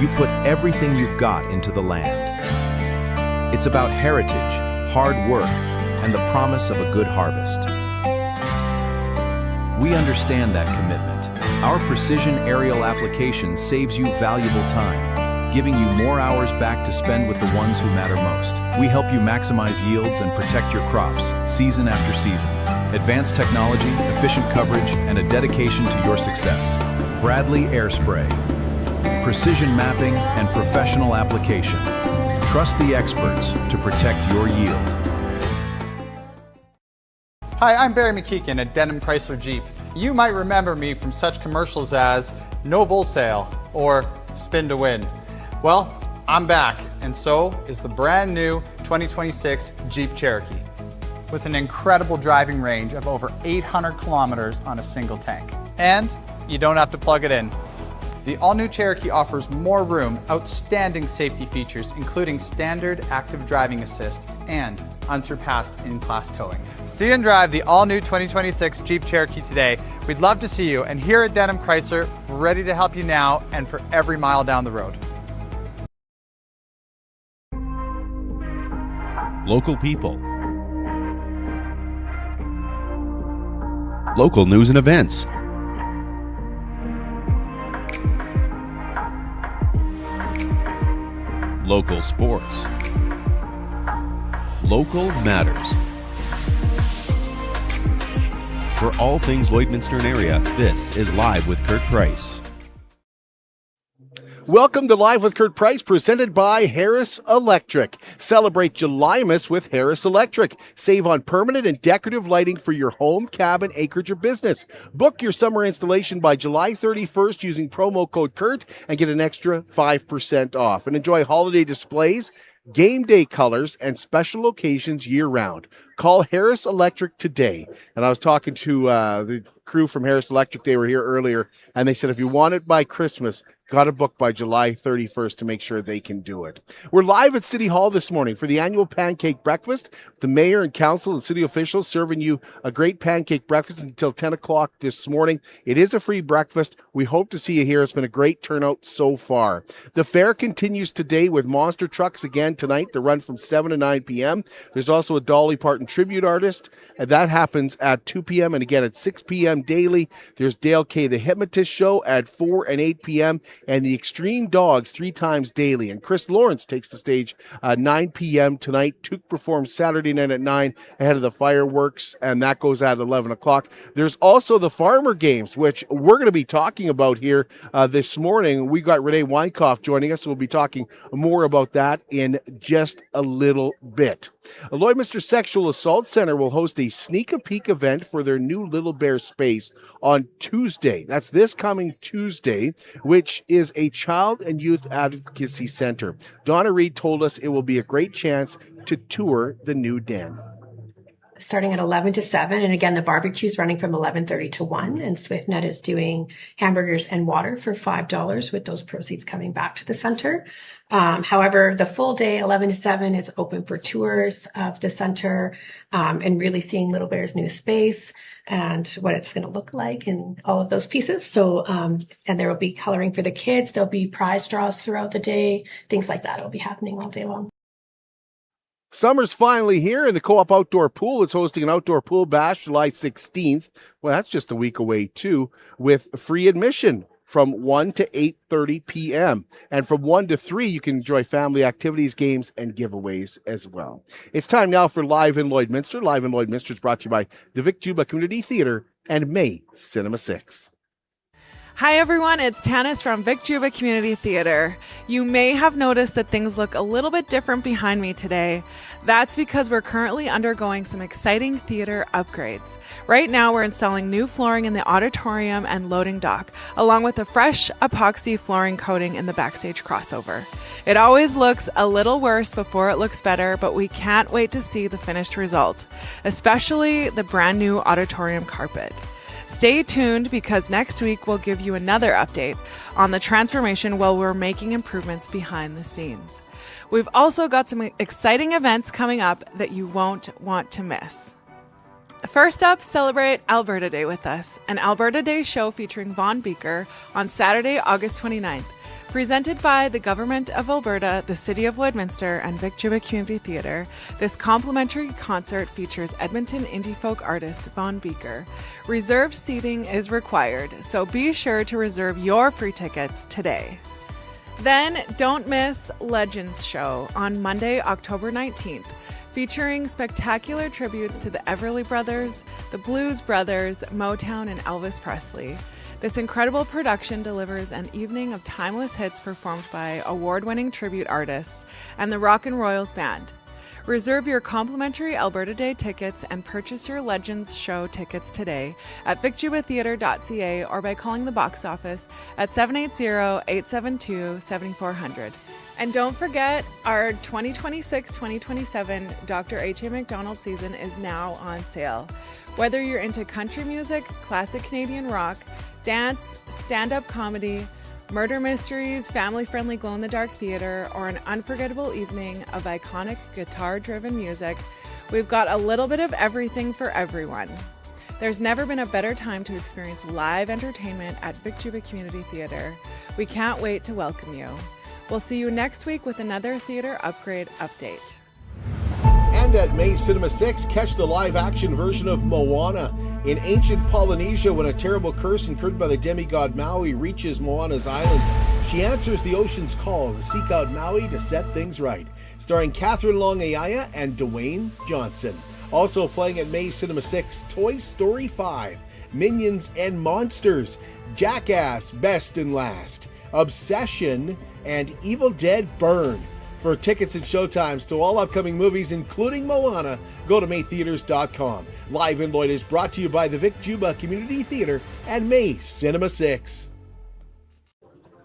you put everything you've got into the land. It's about heritage, hard work, and the promise of a good harvest. We understand that commitment. Our precision aerial application saves you valuable time, giving you more hours back to spend with the ones who matter most. We help you maximize yields and protect your crops, season after season. Advanced technology, efficient coverage, and a dedication to your success. Bradley Air Spray. Precision mapping and professional application. Trust the experts to protect your yield. Hi, I'm Barry McKeegan at Denham Chrysler Jeep. You might remember me from such commercials as No Bull Sale or Spin to Win. Well, I'm back, and so is the brand new 2026 Jeep Cherokee with an incredible driving range of over 800 kilometers on a single tank. And you don't have to plug it in. The all-new Cherokee offers more room, outstanding safety features, including standard active driving assist and unsurpassed in-class towing. See and drive the all-new 2026 Jeep Cherokee today. We'd love to see you, and here at Denham Chrysler, we're ready to help you now and for every mile down the road. Local people. Local news and events. Local sports. Local matters. For all things Lloydminster and area, this is Live with Kurt Price. Welcome to Live with Kurt Price, presented by Harris Electric. Celebrate Julymas with Harris Electric. Save on permanent and decorative lighting for your home, cabin, acreage, or business. Book your summer installation by July 31st using promo code KURT and get an extra 5% off. And enjoy holiday displays, game day colors, and special occasions year-round. Call Harris Electric today. And I was talking to the crew from Harris Electric. They were here earlier, and they said if you want it by Christmas, got to book by July 31st to make sure they can do it. We're live at City Hall this morning for the Annual Pancake Breakfast. The mayor and council and city officials serving you a great pancake breakfast until 10 o'clock this morning. It is a free breakfast. We hope to see you here. It's been a great turnout so far. The fair continues today with monster trucks again tonight. The run from 7 to 9 p.m. There's also a Dolly Parton tribute artist, and that happens at 2 p.m. and again at 6 p.m. daily. There's Dale K. the Hypnotist Show at 4 and 8 p.m. and the Extreme Dogs 3 times daily. And Chris Lawrence takes the stage 9 p.m. tonight. Tuke performs Saturday night at 9 ahead of the fireworks, and that goes at 11 o'clock. There's also the Farmer Games, which we're going to be talking about here this morning. We got Renee Weinkoff joining us, so we'll be talking more about that in just a little bit. A Lloydminster Sexual Assault Center will host a sneak-a-peek event for their new Little Bear space on Tuesday. That's this coming Tuesday, which is a child and youth advocacy center. Donna Reed told us it will be a great chance to tour the new den. Starting at 11 to 7. And again, the barbecue is running from 11:30 to 1. And SwiftNet is doing hamburgers and water for $5 with those proceeds coming back to the center. However, the full day, 11 to 7, is open for tours of the center and really seeing Little Bear's new space and what it's going to look like and all of those pieces. So, and there will be coloring for the kids. There'll be prize draws throughout the day, things like that. It'll be happening all day long. Summer's finally here, and the Co-op Outdoor Pool is hosting an outdoor pool bash July 16th. Well, that's just a week away, too, with free admission from 1 to 8:30 p.m. And from 1 to 3, you can enjoy family activities, games, and giveaways as well. It's time now for Live in Lloydminster. Live in Lloydminster is brought to you by the Vic Juba Community Theatre and May Cinema 6. Hi everyone, it's Tanis from Vic Juba Community Theatre. You may have noticed that things look a little bit different behind me today. That's because we're currently undergoing some exciting theatre upgrades. Right now we're installing new flooring in the auditorium and loading dock, along with a fresh epoxy flooring coating in the backstage crossover. It always looks a little worse before it looks better, but we can't wait to see the finished result, especially the brand new auditorium carpet. Stay tuned because next week we'll give you another update on the transformation while we're making improvements behind the scenes. We've also got some exciting events coming up that you won't want to miss. First up, celebrate Alberta Day with us, an Alberta Day show featuring Vaughn Beaker on Saturday, August 29th. Presented by the Government of Alberta, the City of Lloydminster, and Vic Juba Community Theatre, this complimentary concert features Edmonton indie folk artist Von Beeker. Reserved seating is required, so be sure to reserve your free tickets today. Then don't miss Legends Show on Monday, October 19th, featuring spectacular tributes to the Everly Brothers, the Blues Brothers, Motown, and Elvis Presley. This incredible production delivers an evening of timeless hits performed by award-winning tribute artists and the Rock and Royals Band. Reserve your complimentary Alberta Day tickets and purchase your Legends Show tickets today at vicjubatheatre.ca or by calling the box office at 780-872-7400. And don't forget, our 2026-2027 Dr. H.A. McDonald season is now on sale. Whether you're into country music, classic Canadian rock, dance, stand-up comedy, murder mysteries, family-friendly glow-in-the-dark theater, or an unforgettable evening of iconic guitar-driven music, we've got a little bit of everything for everyone. There's never been a better time to experience live entertainment at Vic Juba Community Theatre. We can't wait to welcome you. We'll see you next week with another theater upgrade update. And at May Cinema 6, catch the live-action version of Moana. In ancient Polynesia, when a terrible curse incurred by the demigod Maui reaches Moana's island, she answers the ocean's call to seek out Maui to set things right. Starring Catherine Long-Ayaya and Dwayne Johnson. Also playing at May Cinema 6, Toy Story 5, Minions and Monsters, Jackass Best and Last, Obsession, and Evil Dead Burn. For tickets and showtimes to all upcoming movies, including Moana, go to maytheaters.com. Live in Lloyd is brought to you by the Vic Juba Community Theatre and May Cinema 6.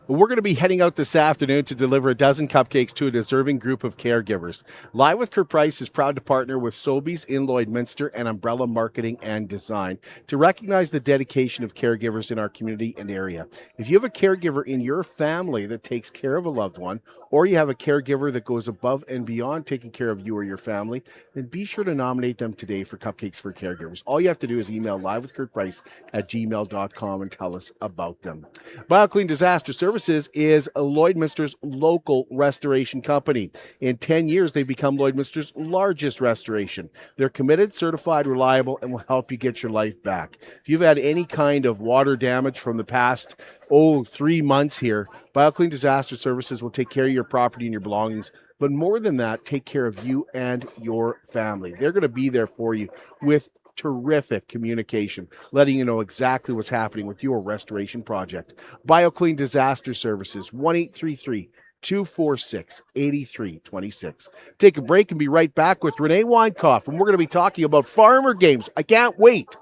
We're going to be heading out this afternoon to deliver a dozen cupcakes to a deserving group of caregivers. Live with Kurt Price is proud to partner with Sobeys in Lloydminster and Umbrella Marketing and Design to recognize the dedication of caregivers in our community and area. If you have a caregiver in your family that takes care of a loved one, or you have a caregiver that goes above and beyond taking care of you or your family, then be sure to nominate them today for Cupcakes for Caregivers. All you have to do is email livewithkurtprice@gmail.com and tell us about them. BioClean Disaster Services is Lloydminster's local restoration company. In 10 years, they've become Lloydminster's largest restoration. They're committed, certified, reliable, and will help you get your life back. If you've had any kind of water damage from the past 3 months here, BioClean Disaster Services will take care of your property and your belongings, but more than that, take care of you and your family. They're going to be there for you with terrific communication, letting you know exactly what's happening with your restoration project. BioClean Disaster Services, 1-833-246-8326. Take a break and be right back with Renee Weinkoff, and we're going to be talking about farmer games. I can't wait.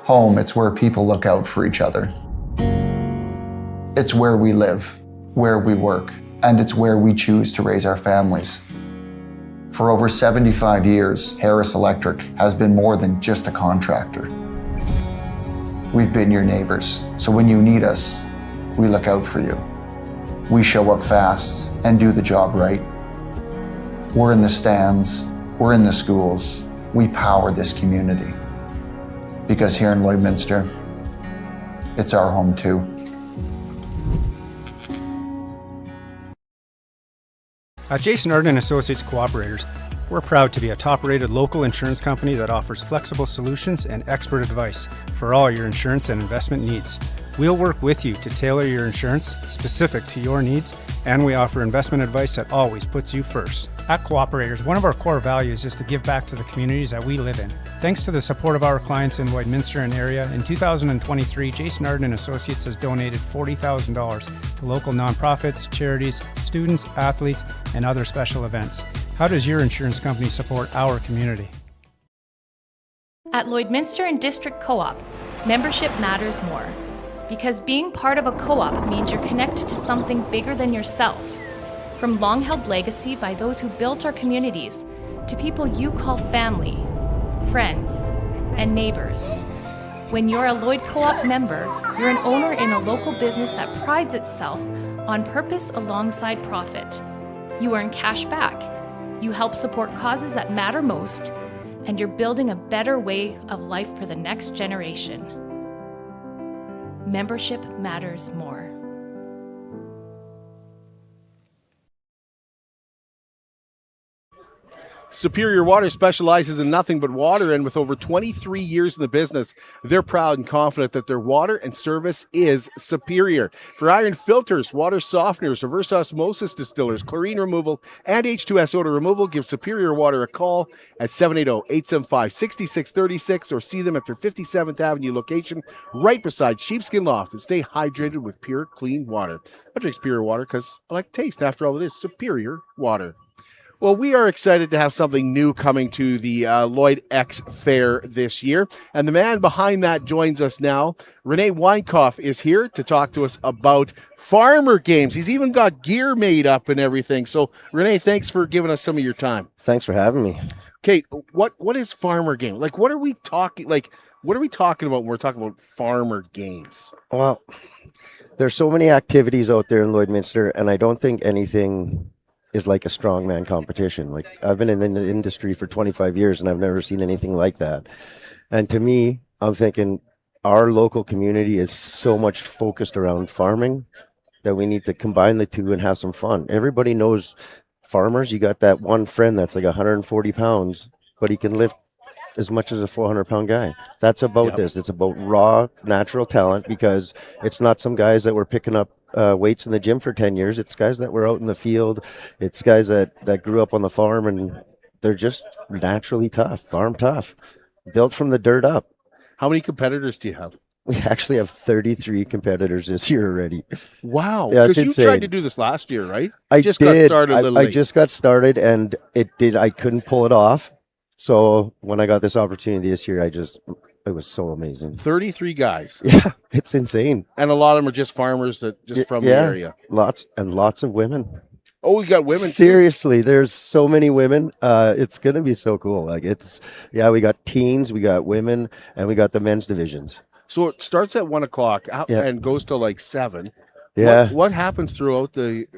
Home, it's where people look out for each other. It's where we live, where we work, and it's where we choose to raise our families. For over 75 years, Harris Electric has been more than just a contractor. We've been your neighbors, so when you need us, we look out for you. We show up fast and do the job right. We're in the stands, we're in the schools, we power this community. Because here in Lloydminster, it's our home too. At Jason Arden Associates Cooperators, we're proud to be a top-rated local insurance company that offers flexible solutions and expert advice for all your insurance and investment needs. We'll work with you to tailor your insurance specific to your needs, and we offer investment advice that always puts you first. At Cooperators, one of our core values is to give back to the communities that we live in. Thanks to the support of our clients in Lloydminster and area, in 2023, Jason Arden Associates has donated $40,000 to local nonprofits, charities, students, athletes, and other special events. How does your insurance company support our community? At Lloydminster and District Co-op, membership matters more. Because being part of a co-op means you're connected to something bigger than yourself. From long-held legacy by those who built our communities, to people you call family, friends, and neighbors. When you're a Lloyd Co-op member, you're an owner in a local business that prides itself on purpose alongside profit. You earn cash back, you help support causes that matter most, and you're building a better way of life for the next generation. Membership matters more. Superior Water specializes in nothing but water, and with over 23 years in the business, they're proud and confident that their water and service is superior. For iron filters, water softeners, reverse osmosis distillers, chlorine removal, and H2S odor removal, give Superior Water a call at 780-875-6636 or see them at their 57th Avenue location right beside Sheepskin Loft, and stay hydrated with pure, clean water. I drink Superior Water because I like taste. After all, it is Superior Water. Well, we are excited to have something new coming to the Lloyd X Fair this year. And the man behind that joins us now. Renee Weinkoff is here to talk to us about farmer games. He's even got gear made up and everything. So, Renee, thanks for giving us some of your time. Thanks for having me. Okay, what is farmer game? Like, what are we talking about when we're talking about farmer games? Well, there's so many activities out there in Lloydminster, and I don't think anything is like a strongman competition. Like, I've been in the industry for 25 years and I've never seen anything like that. And to me, I'm thinking our local community is so much focused around farming that we need to combine the two and have some fun. Everybody knows farmers. You got that one friend that's like 140 pounds, but he can lift as much as a 400-pound guy. That's about this. It's about raw, natural talent, because it's not some guys that were picking up weights in the gym for 10 years. It's guys that were out in the field. It's guys that grew up on the farm, and they're just naturally tough, farm tough, built from the dirt up. How many competitors do you have? We actually have 33 competitors this year already. Wow. Yeah, because you tried to do this last year, right? I just got started a little late. I just got started, and I couldn't pull it off. So when I got this opportunity this year, it was so amazing. 33 guys. Yeah, it's insane. And a lot of them are just farmers that just from the area. Lots of women. Oh, we got women Seriously, there's so many women. It's going to be so cool. Like, we got teens, we got women, and we got the men's divisions. So it starts at 1:00 and goes to like 7. Yeah. What happens throughout the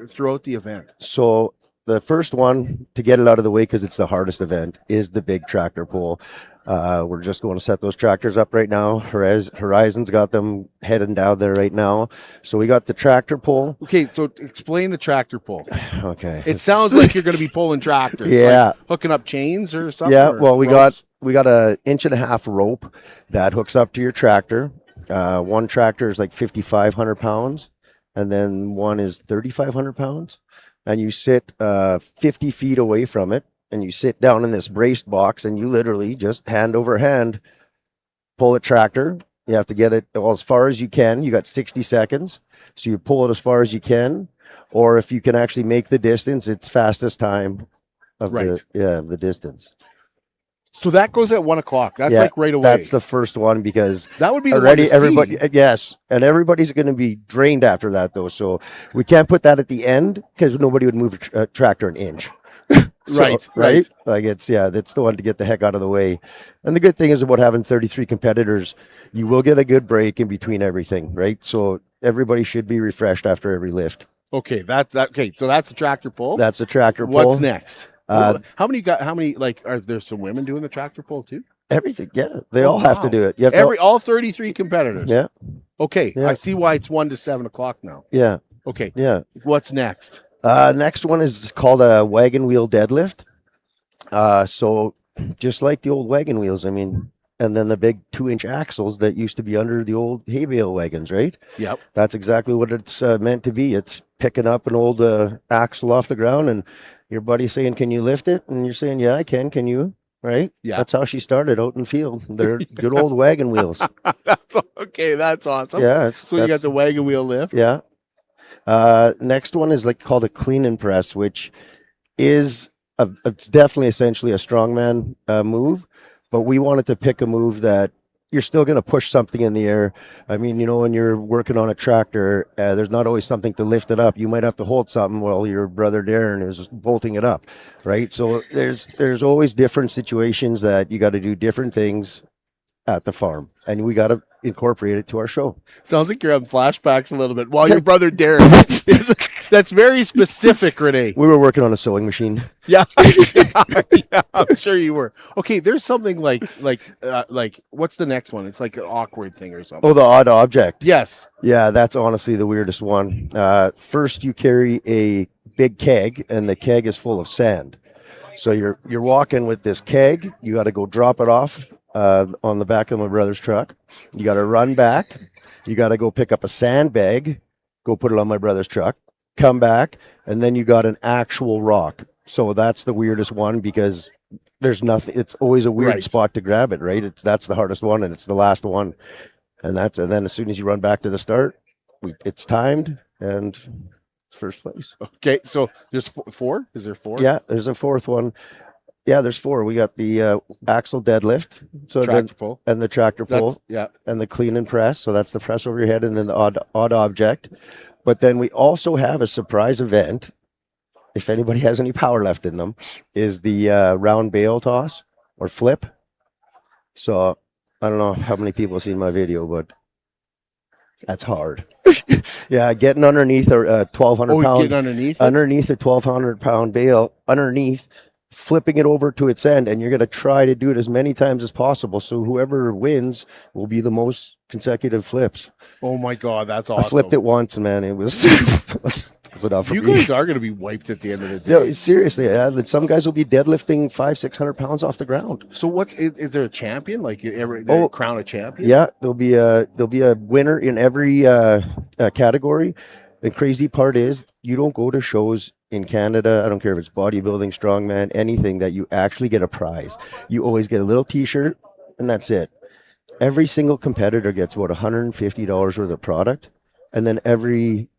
event? So the first one, to get it out of the way because it's the hardest event, is the big tractor pull. We're just going to set those tractors up right now. Horizon's got them heading down there right now. So we got the tractor pull. Okay, so explain the tractor pull. Okay. It sounds like you're going to be pulling tractors. Yeah. Like hooking up chains or something? Yeah, well, we got ropes? a 1.5-inch rope that hooks up to your tractor. One tractor is like 5,500 pounds, and then one is 3,500 pounds. And you sit 50 feet away from it, and you sit down in this braced box, and you literally just hand over hand pull a tractor. You have to get it as far as you can. You got 60 seconds. So you pull it as far as you can, or if you can actually make the distance, it's fastest time of the distance. So that goes at 1:00. That's like right away. That's the first one, because that would be already everybody. Yes, and everybody's going to be drained after that, though. So we can't put that at the end because nobody would move a tractor an inch. Right. Like that's the one to get the heck out of the way. And the good thing is about having 33 competitors, you will get a good break in between everything, right? So everybody should be refreshed after every lift. Okay, okay. So that's the tractor pull. That's the tractor pull. What's next? How many are there some women doing the tractor pull too? Everything, yeah. They all have to do it. You have all 33 competitors. Yeah. Okay, yeah. I see why it's 1 to 7 o'clock now. Yeah. Okay. Yeah. What's next? Next one is called a wagon wheel deadlift. So just like the old wagon wheels, I mean, and then the big 2-inch axles that used to be under the old hay bale wagons, right? Yep. That's exactly what it's meant to be. It's picking up an old axle off the ground, and your buddy saying, "Can you lift it?" And you're saying, "Yeah, I can. Can you?" Right? Yeah. That's how she started out in the field. They're good old wagon wheels. That's awesome. Yeah. So you got the wagon wheel lift. Yeah. Next one is called a clean and press, which is it's definitely essentially a strongman move, but we wanted to pick a move that you're still going to push something in the air. I mean, when you're working on a tractor, there's not always something to lift it up. You might have to hold something while your brother Darren is bolting it up, right? So there's always different situations that you got to do different things at the farm, and we got to incorporate it to our show. Sounds like you're having flashbacks a little bit while your brother Darren That's very specific, Renee. We were working on a sewing machine. Yeah. Yeah, I'm sure you were. Okay, there's something like what's the next one? It's like an awkward thing or something. Oh, the odd object. Yes. Yeah, that's honestly the weirdest one. First, you carry a big keg, and the keg is full of sand. So you're walking with this keg. You got to go drop it off on the back of my brother's truck. You got to run back. You got to go pick up a sandbag, go put it on my brother's truck, come back, and then you got an actual rock. So that's the weirdest one because there's nothing. It's always a weird spot to grab it, right? That's the hardest one, and it's the last one. And then as soon as you run back to the start, it's timed and it's first place. Okay, so there's four. Is there four? Yeah, there's a fourth one. Yeah, there's four. We got the axle deadlift, so Tractor pull. and the tractor pull, Yeah. and the clean and press. So that's the press over your head, and then the odd object. But then we also have a surprise event. If anybody has any power left in them, is the round bale toss or flip. So I don't know how many people have seen my video, but that's hard. Yeah, getting underneath a 1,200 pound. Getting underneath a 1,200 pound bale underneath. Flipping it over to its end, and you're going to try to do it as many times as possible. So whoever wins will be the most consecutive flips. Oh my God, that's awesome. I flipped it once, man. It was enough for you me. guys are going to be wiped at the end of the day. No, seriously, some guys will be deadlifting 500-600 pounds off the ground. So what is there a champion? Like crown a champion? Yeah, there'll be a winner in every category. The crazy part is you don't go to shows in Canada. I don't care if it's bodybuilding, strongman, anything that you actually get a prize. You always get a little T-shirt, and that's it. Every single competitor gets about $150 worth of product, and then every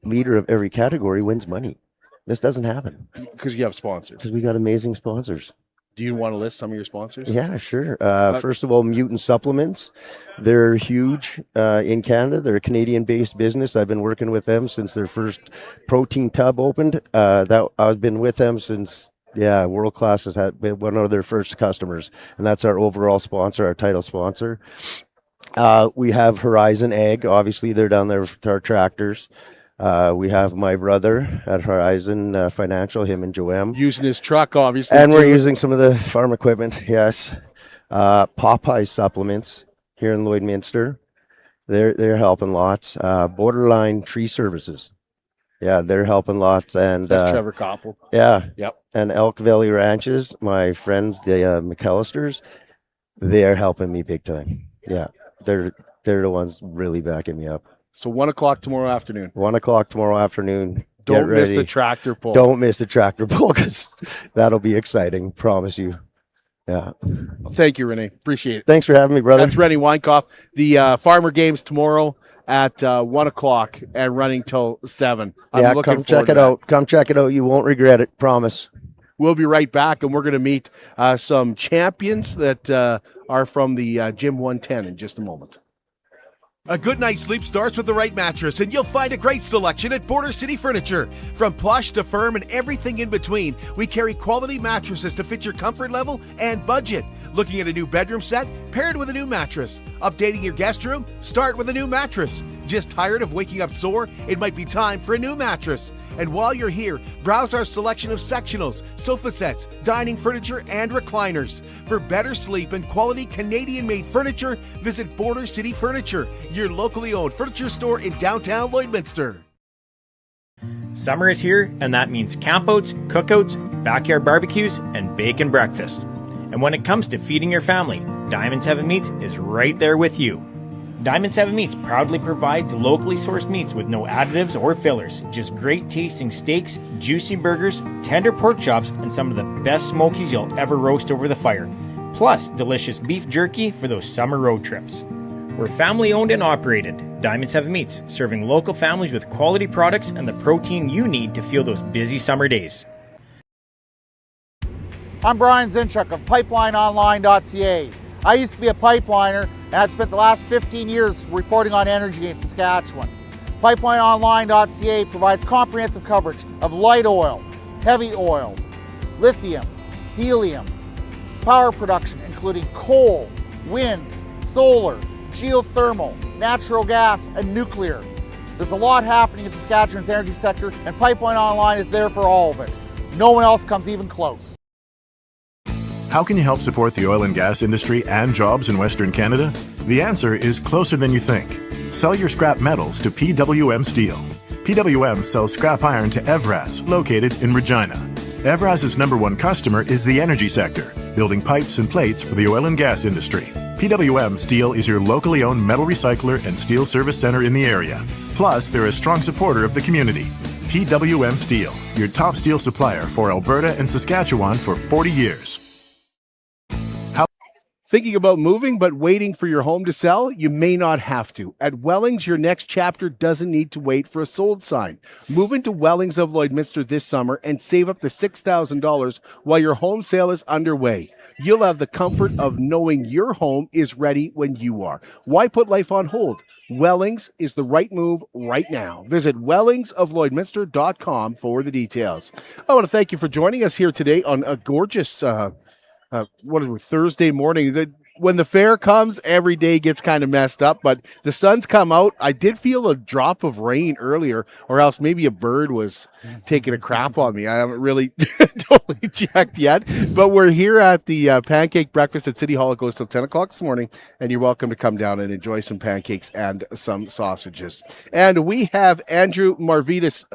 leader of every category wins money. This doesn't happen because you have sponsors. Because we got amazing sponsors. Do you want to list some of your sponsors? Yeah, sure. First of all, Mutant Supplements. They're huge in Canada. They're a Canadian-based business. I've been working with them since their first protein tub opened. I've been with them since, World Class has been one of their first customers, and that's our overall sponsor, our title sponsor. We have Horizon Ag. Obviously, they're down there with our tractors. We have my brother at Horizon Financial, him and Joem. Using his truck, obviously. And we're using some of the farm equipment, yes. Popeye Supplements here in Lloydminster. They're helping lots. Borderline Tree Services. Yeah, they're helping lots. And that's Trevor Koppel. Yeah. Yep. And Elk Valley Ranches, my friends, the McAllisters, they're helping me big time. Yeah. They're the ones really backing me up. So 1 o'clock tomorrow afternoon. 1 o'clock tomorrow afternoon. Don't miss the tractor pull. Don't miss the tractor pull because that'll be exciting. Promise you. Yeah. Thank you, Renee. Appreciate it. Thanks for having me, brother. That's Rennie Weinkoff. The Farmer Games tomorrow at 1 o'clock and running till 7. Come check it out. Come check it out. You won't regret it. Promise. We'll be right back, and we're going to meet some champions that are from the Gym 110 in just a moment. A good night's sleep starts with the right mattress, and you'll find a great selection at Border City Furniture. From plush to firm and everything in between, we carry quality mattresses to fit your comfort level and budget. Looking at a new bedroom set? Pair it with a new mattress. Updating your guest room? Start with a new mattress. Just tired of waking up sore? It might be time for a new mattress. And while you're here, browse our selection of sectionals, sofa sets, dining furniture, and recliners. For better sleep and quality Canadian-made furniture, visit Border City Furniture, your locally owned furniture store in downtown Lloydminster. Summer is here, and that means campouts, cookouts, backyard barbecues, and bacon breakfast. And when it comes to feeding your family, Diamond 7 Meats is right there with you. Diamond 7 Meats proudly provides locally sourced meats with no additives or fillers, just great tasting steaks, juicy burgers, tender pork chops, and some of the best smokies you'll ever roast over the fire. Plus, delicious beef jerky for those summer road trips. We're family owned and operated. Diamond 7 Meats, serving local families with quality products and the protein you need to fuel those busy summer days. I'm Brian Zinchuk of PipelineOnline.ca. I used to be a pipeliner, and I've spent the last 15 years reporting on energy in Saskatchewan. PipelineOnline.ca provides comprehensive coverage of light oil, heavy oil, lithium, helium, power production including coal, wind, solar, geothermal, natural gas, and nuclear. There's a lot happening in Saskatchewan's energy sector, and Pipeline Online is there for all of it. No one else comes even close. How can you help support the oil and gas industry and jobs in Western Canada? The answer is closer than you think. Sell your scrap metals to PWM Steel. PWM sells scrap iron to Evraz, located in Regina. Evraz's #1 customer is the energy sector, building pipes and plates for the oil and gas industry. PWM Steel is your locally owned metal recycler and steel service center in the area. Plus, they're a strong supporter of the community. PWM Steel, your top steel supplier for Alberta and Saskatchewan for 40 years. Thinking about moving but waiting for your home to sell? You may not have to. At Wellings, your next chapter doesn't need to wait for a sold sign. Move into Wellings of Lloydminster this summer and save up to $6,000 while your home sale is underway. You'll have the comfort of knowing your home is ready when you are. Why put life on hold? Wellings is the right move right now. Visit wellingsoflloydminster.com for the details. I want to thank you for joining us here today on a gorgeous Thursday morning. When the fair comes, every day gets kind of messed up, but the sun's come out. I did feel a drop of rain earlier, or else maybe a bird was taking a crap on me. I haven't really totally checked yet, but we're here at the Pancake Breakfast at City Hall. It goes till 10 o'clock this morning, and you're welcome to come down and enjoy some pancakes and some sausages. And we have Andrew Mavridis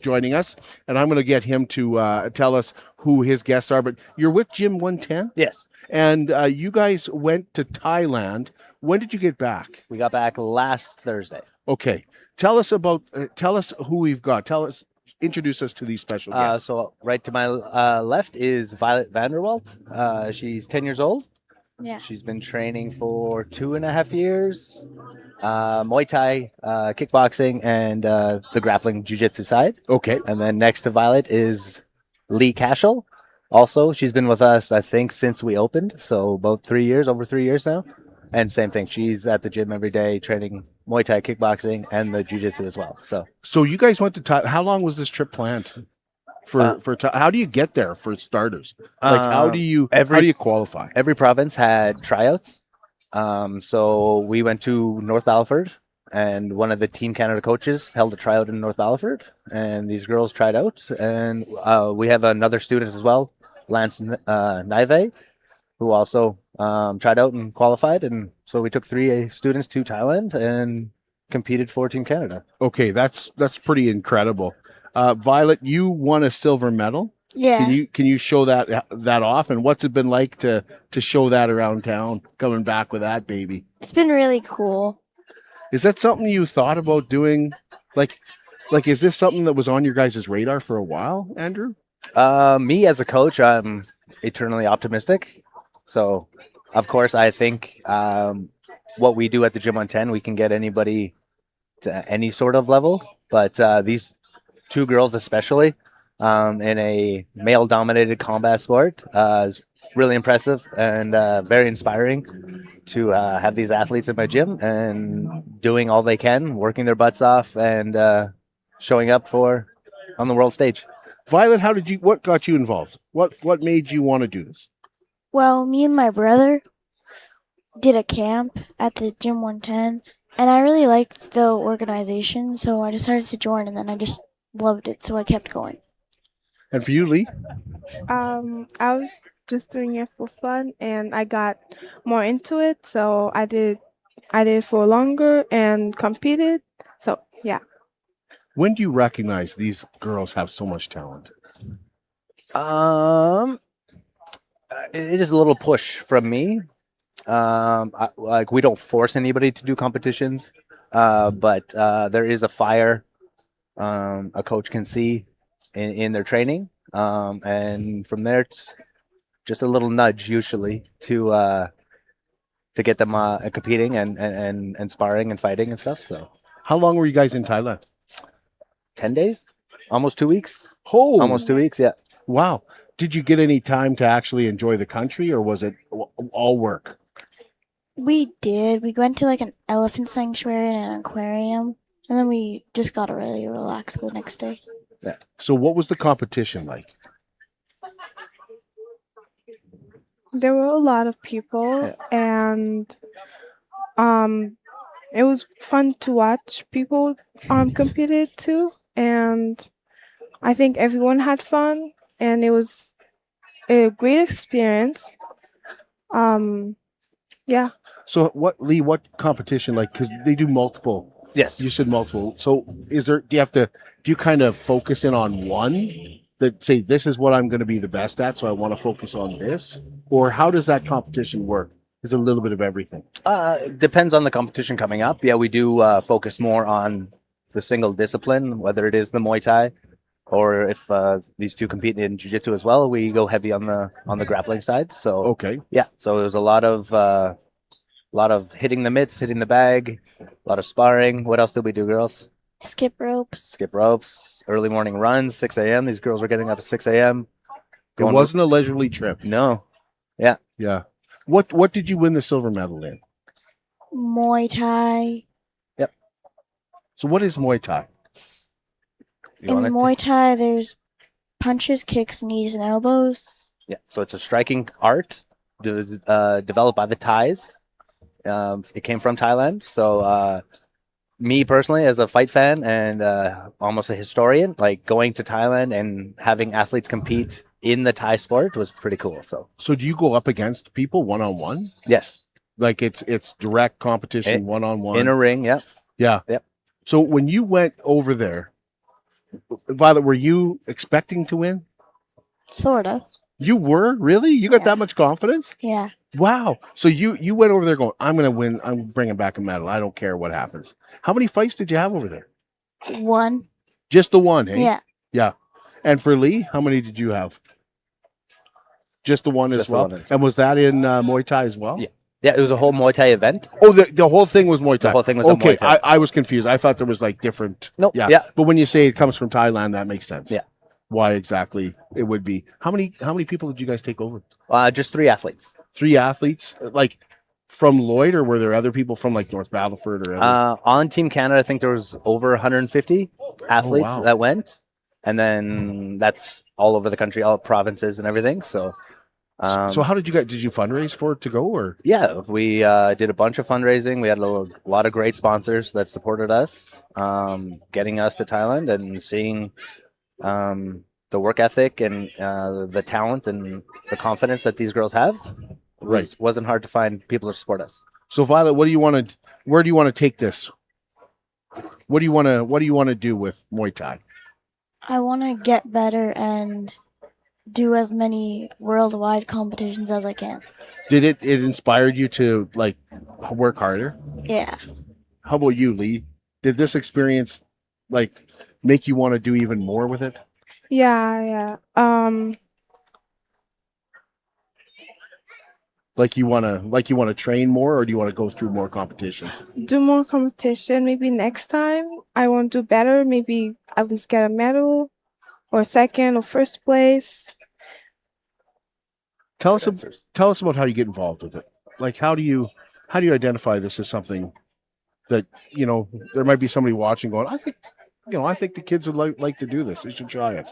joining us, and I'm going to get him to tell us who his guests are. But you're with Gym 110? Yes. And you guys went to Thailand. When did you get back? We got back last Thursday. Okay. Tell us who we've got. Introduce us to these special guests. So right to my left is Violet Vanderwalt. She's 10 years old. Yeah. She's been training for 2.5 years. Muay Thai, kickboxing, and the grappling jiu-jitsu side. Okay. And then next to Violet is Lee Cashel. Also, she's been with us, I think, since we opened. So about over 3 years now. And same thing. She's at the gym every day training Muay Thai, kickboxing, and the jiu-jitsu as well. So you guys went to Thailand. How long was this trip planned? How do you get there, for starters? Like, how do you qualify? Every province had tryouts. So we went to North Battleford, and one of the Team Canada coaches held a tryout in North Battleford, and these girls tried out. And we have another student as well, Lance Naive, who also tried out and qualified. And so we took 3 students to Thailand and competed for Team Canada. Okay, that's pretty incredible. Violet, you won a silver medal. Yeah. Can you show that off? And what's it been like to show that around town, coming back with that baby? It's been really cool. Is that something you thought about doing? Like, is this something that was on your guys' radar for a while, Andrew? Me as a coach, I'm eternally optimistic. So, of course, I think what we do at the Gym 110, we can get anybody to any sort of level. But these 2 girls especially, in a male-dominated combat sport, is really impressive and very inspiring to have these athletes in my gym and doing all they can, working their butts off and showing up on the world stage. Violet, what got you involved? What made you want to do this? Well, me and my brother did a camp at the Gym 110, and I really liked the organization, so I decided to join, and then I just loved it, so I kept going. And for you, Lee? I was just doing it for fun, and I got more into it, so I did for longer and competed. So yeah. When do you recognize these girls have so much talent? It is a little push from me. We don't force anybody to do competitions, but there is a fire a coach can see in their training, and from there it's just a little nudge usually to get them competing and sparring and fighting and stuff. So how long were you guys in Thailand? 10 days, almost 2 weeks. Oh, almost 2 weeks. Yeah. Wow. Did you get any time to actually enjoy the country, or was it all work? We did. We went to like an elephant sanctuary and an aquarium, and then we just got to really relax the next day. Yeah. So what was the competition like? There were a lot of people, and it was fun to watch people competed too, and I think everyone had fun, and it was a great experience. Yeah. So what, Lee? What competition? Like, because they do multiple. Yes. You said multiple. So is there? Do you have to? Do you kind of focus in on one that say this is what I'm going to be the best at, so I want to focus on this, or how does that competition work? Is it a little bit of everything? Depends on the competition coming up. Yeah, we do focus more on the single discipline, whether it is the Muay Thai, or if these two compete in Jiu-Jitsu as well, we go heavy on the grappling side. So okay, yeah. So there's a lot of hitting the mitts, hitting the bag, a lot of sparring. What else did we do, girls? Skip ropes. Skip ropes, early morning runs, 6 a.m. These girls were getting up at 6 a.m. It wasn't a leisurely trip. No. Yeah. Yeah. What did you win the silver medal in? Muay Thai. Yep. So what is Muay Thai? In Muay Thai, there's punches, kicks, knees, and elbows. Yeah. So it's a striking art developed by the Thais. It came from Thailand. So me personally, as a fight fan and almost a historian, like going to Thailand and having athletes compete in the Thai sport was pretty cool. So do you go up against people one-on-one? Yes. Like it's direct competition one-on-one? In a ring, yeah. Yeah. Yep. So when you went over there, Violet, were you expecting to win? Sort of. You were? Really? You got that much confidence? Yeah. Wow. So you went over there going, I'm going to win. I'm bringing back a medal. I don't care what happens. How many fights did you have over there? One. Just the one, hey? Yeah. Yeah. And for Lee, how many did you have? Just the one as well? And was that in Muay Thai as well? Yeah. Yeah, it was a whole Muay Thai event. Oh, the whole thing was Muay Thai. The whole thing was okay. Muay Thai. I was confused. I thought there was like different. Nope. Yeah. Yeah. But when you say it comes from Thailand, that makes sense. Yeah. Why exactly it would be? How many people did you guys take over? Just 3 athletes. 3 athletes, like from Lloyd, or were there other people from like North Battleford or? On Team Canada, I think there was over 150 athletes that went, and then that's all over the country, all provinces and everything. So how did you guys? Did you fundraise for it to go, or? Yeah, we did a bunch of fundraising. We had a lot of great sponsors that supported us, getting us to Thailand and seeing the work ethic and the talent and the confidence that these girls have. Wasn't hard to find people to support us. So Violet, what do you want to? Where do you want to take this? What do you want to do with Muay Thai? I want to get better and do as many worldwide competitions as I can. Did it inspired you to like work harder? Yeah. How about you, Lee? Did this experience like make you want to do even more with it? Yeah. Like you want to train more, or do you want to go through more competitions? Do more competition. Maybe next time I want to do better. Maybe at least get a medal, or second or first place. Tell us about how you get involved with it. Like how do you identify this as something that, there might be somebody watching going, I think the kids would like to do this. They should try it.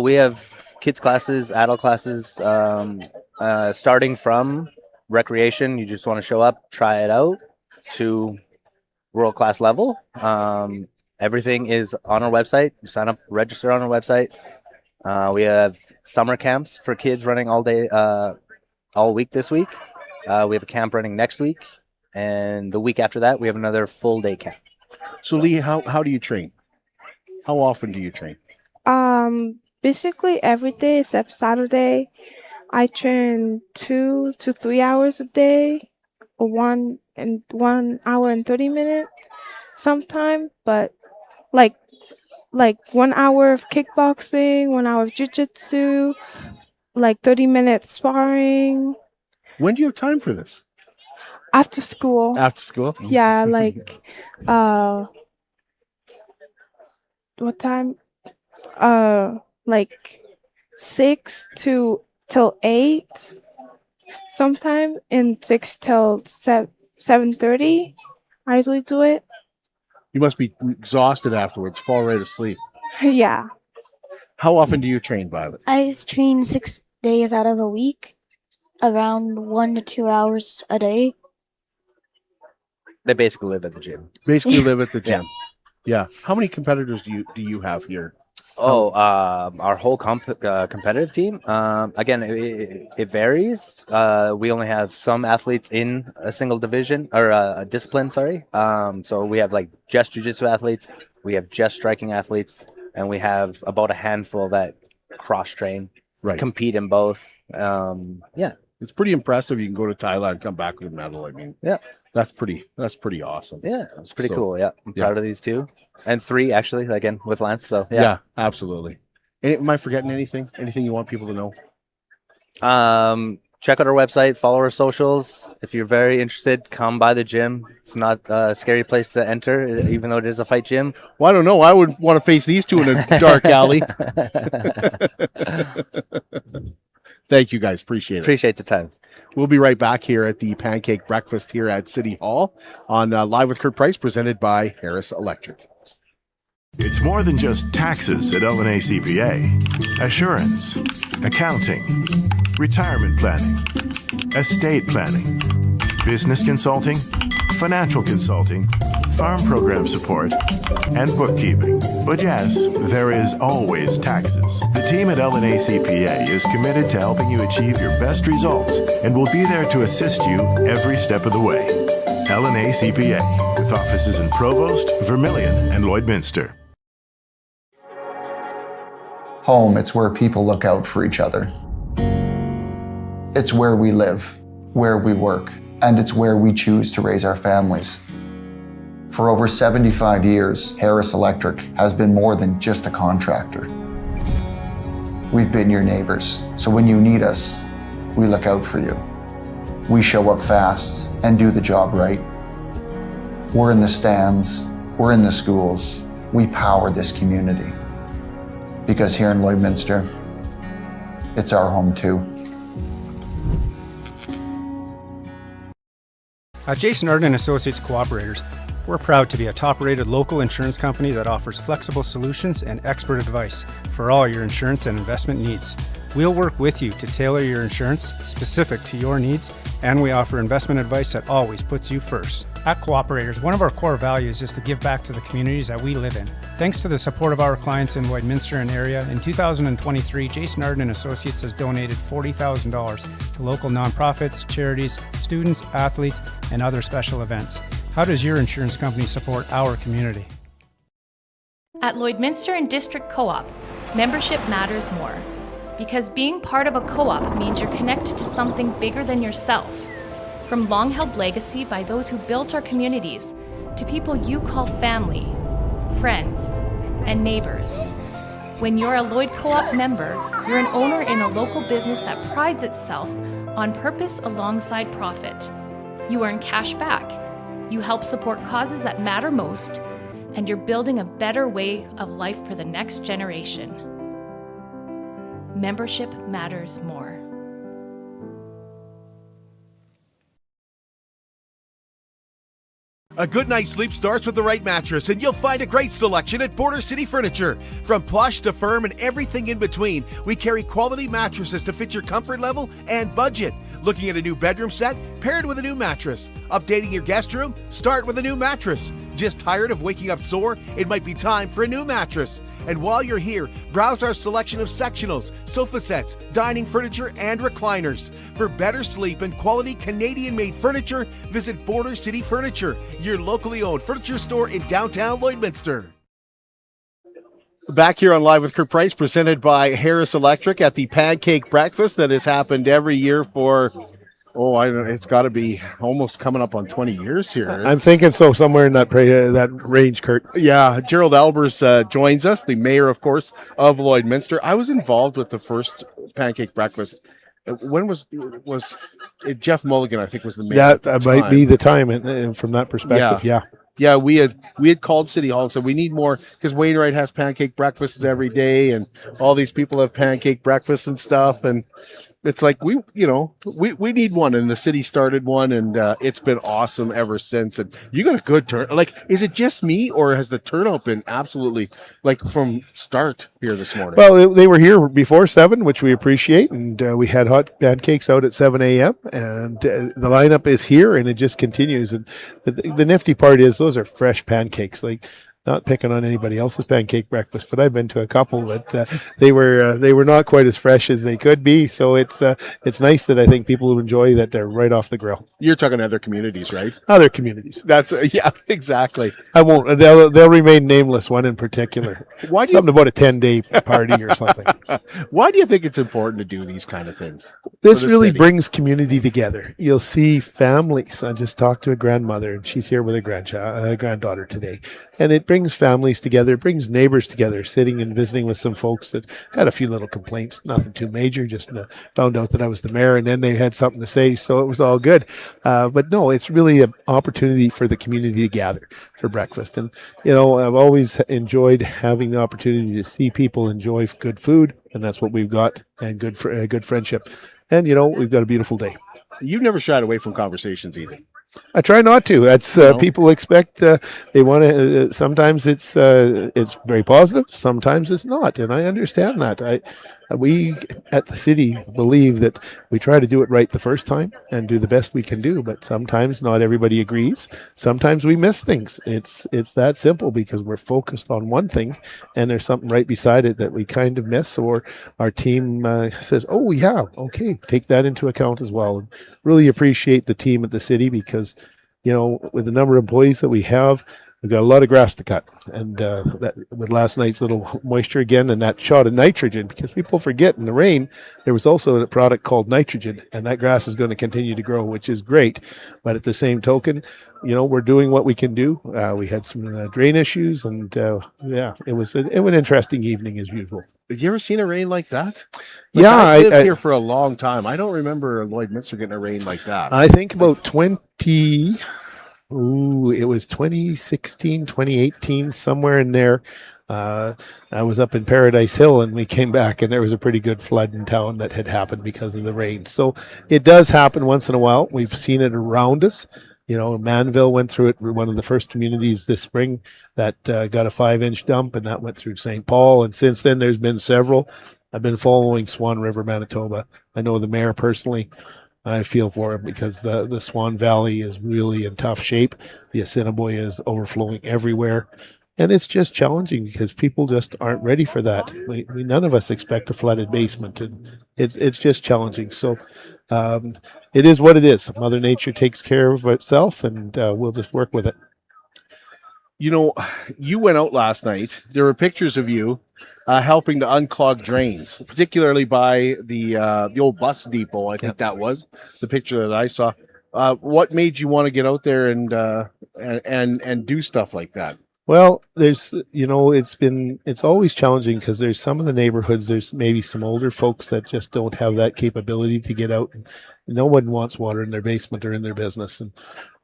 We have kids classes, adult classes, starting from recreation. You just want to show up, try it out, to world-class level. Everything is on our website. You sign up, register on our website. We have summer camps for kids running all day, all week this week. We have a camp running next week, and the week after that, we have another full day camp. So Lee, how do you train? How often do you train? Basically every day except Saturday. I train 2 to 3 hours a day, or 1 hour and 30 minutes sometime, but like 1 hour of kickboxing, 1 hour of jiu-jitsu, like 30 minutes sparring. When do you have time for this? After school. After school? Yeah, like what time? Like 6 till 8 sometime, and 6 till 7:30. I usually do it. You must be exhausted afterwards, fall right asleep. Yeah. How often do you train, Violet? I train 6 days out of a week, around 1 to 2 hours a day. They basically live at the gym. Basically live at the gym. Yeah. How many competitors do you have here? Our whole competitive team. Again, it varies. We only have some athletes in a single division or a discipline. Sorry. So we have like just jiu-jitsu athletes. We have just striking athletes, and we have about a handful that cross train, compete in both. It's pretty impressive. You can go to Thailand and come back with a medal. I mean, that's pretty awesome. Yeah, it's pretty cool. Yeah, I'm proud of these two and three actually. Again with Lance. So yeah absolutely. And am I forgetting anything? Anything you want people to know? Check out our website, follow our socials. If you're very interested, come by the gym. It's not a scary place to enter, even though it is a fight gym. Well, I don't know. I would want to face these two in a dark alley. Thank you, guys. Appreciate it. Appreciate the time. We'll be right back here at the Pancake Breakfast here at City Hall on Live with Kurt Price, presented by Harris Electric. It's more than just taxes at LNA CPA. Assurance, accounting, retirement planning, estate planning, business consulting, financial consulting, farm program support, and bookkeeping. But yes, there is always taxes. The team at LNA CPA is committed to helping you achieve your best results and will be there to assist you every step of the way. LNA CPA, with offices in Provost, Vermilion, and Lloydminster. Home, it's where people look out for each other. It's where we live, where we work, and it's where we choose to raise our families. For over 75 years, Harris Electric has been more than just a contractor. We've been your neighbors, so when you need us, we look out for you. We show up fast and do the job right. We're in the stands, we're in the schools, we power this community. Because here in Lloydminster, it's our home too. At Jason Arden Associates Cooperators, we're proud to be a top-rated local insurance company that offers flexible solutions and expert advice for all your insurance and investment needs. We'll work with you to tailor your insurance specific to your needs, and we offer investment advice that always puts you first. At Cooperators, one of our core values is to give back to the communities that we live in. Thanks to the support of our clients in Lloydminster and area, in 2023, Jason Arden Associates has donated $40,000 to local nonprofits, charities, students, athletes, and other special events. How does your insurance company support our community? At Lloydminster and District Co-op, membership matters more. Because being part of a co-op means you're connected to something bigger than yourself. From long-held legacy by those who built our communities, to people you call family, friends, and neighbors. When you're a Lloyd Co-op member, you're an owner in a local business that prides itself on purpose alongside profit. You earn cash back, you help support causes that matter most, and you're building a better way of life for the next generation. Membership matters more. A good night's sleep starts with the right mattress, and you'll find a great selection at Border City Furniture. From plush to firm and everything in between, we carry quality mattresses to fit your comfort level and budget. Looking at a new bedroom set? Pair it with a new mattress. Updating your guest room? Start with a new mattress. Just tired of waking up sore? It might be time for a new mattress. And while you're here, browse our selection of sectionals, sofa sets, dining furniture, and recliners. For better sleep and quality Canadian-made furniture, visit Border City Furniture, your locally owned furniture store in downtown Lloydminster. Back here on Live with Kurt Price, presented by Harris Electric at the Pancake Breakfast that has happened every year for, I don't know, it's got to be almost coming up on 20 years here. I'm thinking so, somewhere in that range, Kurt. Yeah, Gerald Albers joins us, the mayor, of course, of Lloydminster. I was involved with the first Pancake Breakfast. When was it Jeff Mulligan, I think, was the mayor? Yeah, that might be the time, and from that perspective, Yeah, we had called City Hall and said we need more, because Wainwright has pancake breakfasts every day, and all these people have pancake breakfasts and stuff. And It's like we need one, and the city started one, and it's been awesome ever since. And you got a good turn. Like, is it just me, or has the turnout been absolutely like from start here this morning? Well, they were here before 7, which we appreciate, and we had hot pancakes out at 7 a.m. and the lineup is here, and it just continues. And the nifty part is those are fresh pancakes. Like, not picking on anybody else's pancake breakfast, but I've been to a couple that they were not quite as fresh as they could be. So it's nice that I think people who enjoy that they're right off the grill. You're talking other communities, right? Other communities. That's yeah, exactly. I won't. They'll remain nameless. One in particular. Why Something about a 10-day party or something. Why do you think it's important to do these kind of things? This really brings community together. You'll see families. I just talked to a grandmother, and she's here with a granddaughter today. And it brings families together. It brings neighbors together, sitting and visiting with some folks that had a few little complaints. Nothing too major. Just found out that I was the mayor, and then they had something to say, so it was all good. But no, it's really an opportunity for the community to gather for breakfast. And, I've always enjoyed having the opportunity to see people enjoy good food, and that's what we've got, and good friendship. And, we've got a beautiful day. You've never shied away from conversations either. I try not to. That's people expect. They want to. Sometimes it's very positive. Sometimes it's not, and I understand that. We at the city believe that we try to do it right the first time and do the best we can do. But sometimes not everybody agrees. Sometimes we miss things. It's that simple because we're focused on one thing, and there's something right beside it that we kind of miss, or our team says, "Oh yeah, okay, take that into account as well." And really appreciate the team at the city because, with the number of employees that we have, we've got a lot of grass to cut. And that with last night's little moisture again and that shot of nitrogen, because people forget in the rain, there was also a product called nitrogen, and that grass is going to continue to grow, which is great. But at the same token, we're doing what we can do. We had some drain issues, and it was an interesting evening as usual. Have you ever seen a rain like that? I lived here for a long time. I don't remember Lloydminster getting a rain like that. I think about 20. It was 2016, 2018, somewhere in there. I was up in Paradise Hill, and we came back, and there was a pretty good flood in town that had happened because of the rain. So it does happen once in a while. We've seen it around us. Manville went through it. We're one of the first communities this spring that got a 5-inch dump, and that went through St. Paul. And since then, there's been several. I've been following Swan River, Manitoba. I know the mayor personally. I feel for him because the Swan Valley is really in tough shape. The Assiniboia is overflowing everywhere. And it's just challenging because people just aren't ready for that. None of us expect a flooded basement, and it's just challenging. So it is what it is. Mother Nature takes care of itself, and we'll just work with it. You went out last night. There were pictures of you helping to unclog drains, particularly by the old bus depot. I think that was the picture that I saw. What made you want to get out there and do stuff like that? Well, there's, it's always challenging because there's some of the neighborhoods, there's maybe some older folks that just don't have that capability to get out. And no one wants water in their basement or in their business. And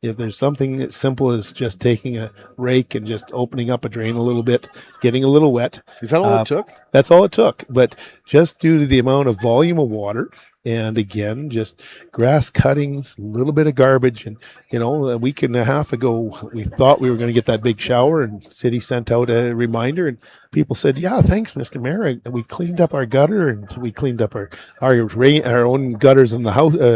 if there's something as simple as just taking a rake and just opening up a drain a little bit, getting a little wet. Is that all it took? That's all it took. But just due to the amount of volume of water, and again, just grass cuttings, a little bit of garbage. And, a week and a half ago, we thought we were going to get that big shower, and city sent out a reminder, and people said, yeah, thanks, Mr. Mayor. We cleaned up our gutter, and we cleaned up our own gutters in the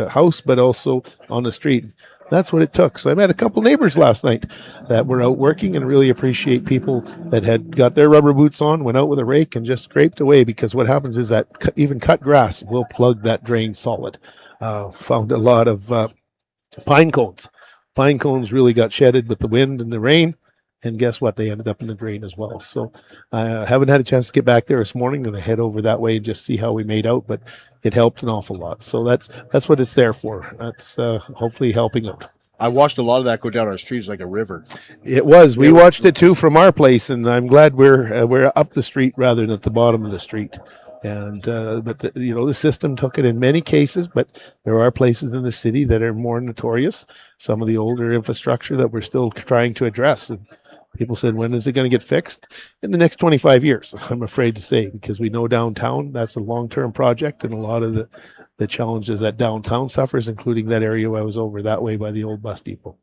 house, but also on the street. That's what it took. So I met a couple neighbors last night that were out working, and really appreciate people that had got their rubber boots on, went out with a rake and just scraped away, because what happens is that even cut grass will plug that drain solid. Found a lot of pine cones. Pine cones really got shedded with the wind and the rain. And guess what? They ended up in the drain as well. So I haven't had a chance to get back there this morning. Going to head over that way and just see how we made out. But it helped an awful lot. So that's what it's there for. That's hopefully helping out. I watched a lot of that go down our streets like a river. It was. We watched it too from our place, and I'm glad we're up the street rather than at the bottom of the street. And but the system took it in many cases, but there are places in the city that are more notorious. Some of the older infrastructure that we're still trying to address. And People said, when is it going to get fixed? In the next 25 years, I'm afraid to say, because we know downtown, that's a long-term project, and a lot of the challenges that downtown suffers, including that area I was over that way by the old bus depot.